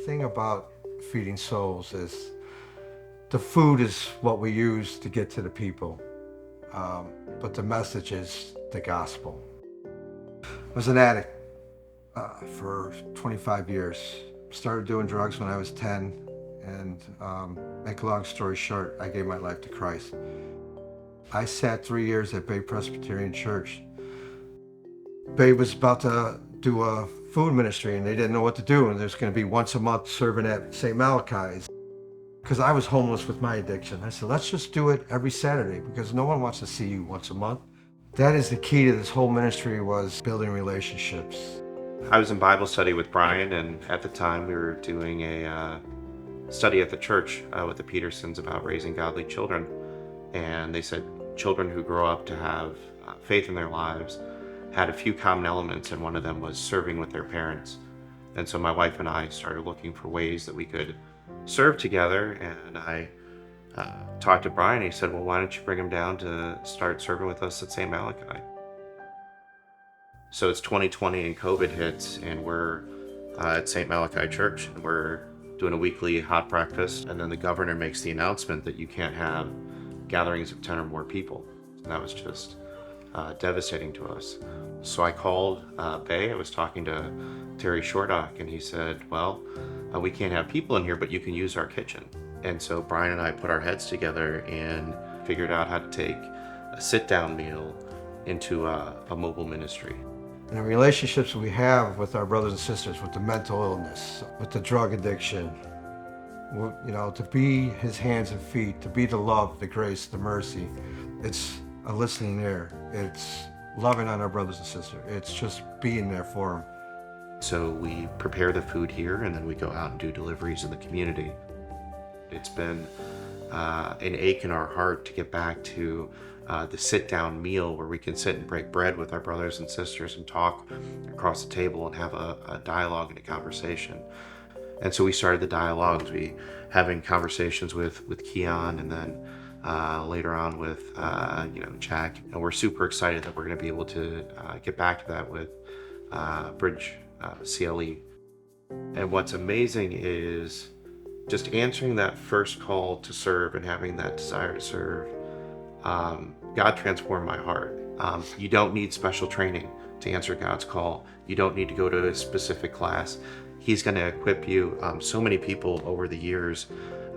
thing about feeding souls is the food is what we use to get to the people, but the message is the gospel. I was an addict for 25 years. Started doing drugs when I was 10, and make a long story short, I gave my life to Christ. I sat 3 years at Bay Presbyterian Church. Bay was about to do a food ministry, and they didn't know what to do, and there's going to be once a month serving at St. Malachi's. Because I was homeless with my addiction. I said, let's just do it every Saturday, because no one wants to see you once a month. That is the key to this whole ministry, was building relationships. I was in Bible study with Brian, and at the time we were doing a study at the church with the Petersons about raising godly children. And they said children who grow up to have faith in their lives had a few common elements, and one of them was serving with their parents. And so my wife and I started looking for ways that we could serve together, and I talked to Brian. He said, well, why don't you bring him down to start serving with us at St. Malachi? So it's 2020 and COVID hits, and we're at St. Malachi Church, and we're doing a weekly hot breakfast, and then the governor makes the announcement that you can't have gatherings of 10 or more people. And that was just devastating to us. So I called Bay. I was talking to Terry Shordock, and he said, well, we can't have people in here, but you can use our kitchen. And so Brian and I put our heads together and figured out how to take a sit-down meal into a mobile ministry. And the relationships we have with our brothers and sisters with the mental illness, with the drug addiction, to be his hands and feet, to be the love, the grace, the mercy. It's a listening ear. It's loving on our brothers and sisters. It's just being there for them. So we prepare the food here, and then we go out and do deliveries in the community. It's been an ache in our heart to get back to the sit-down meal where we can sit and break bread with our brothers and sisters and talk across the table and have a dialogue and a conversation. And so we started the dialogues. We having conversations with Keon, and then later on with Jack. And we're super excited that we're going to be able to get back to that with Bridge CLE. And what's amazing is just answering that first call to serve and having that desire to serve. God transformed my heart. You don't need special training to answer God's call. You don't need to go to a specific class. He's going to equip you. So many people over the years,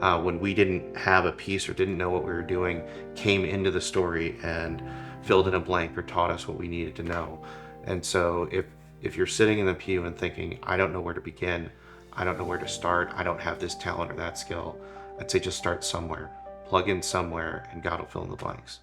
when we didn't have a piece or didn't know what we were doing, came into the story and filled in a blank or taught us what we needed to know. And so if you're sitting in the pew and thinking, I don't know where to begin, I don't know where to start, I don't have this talent or that skill, I'd say just start somewhere, plug in somewhere, and God will fill in the blanks.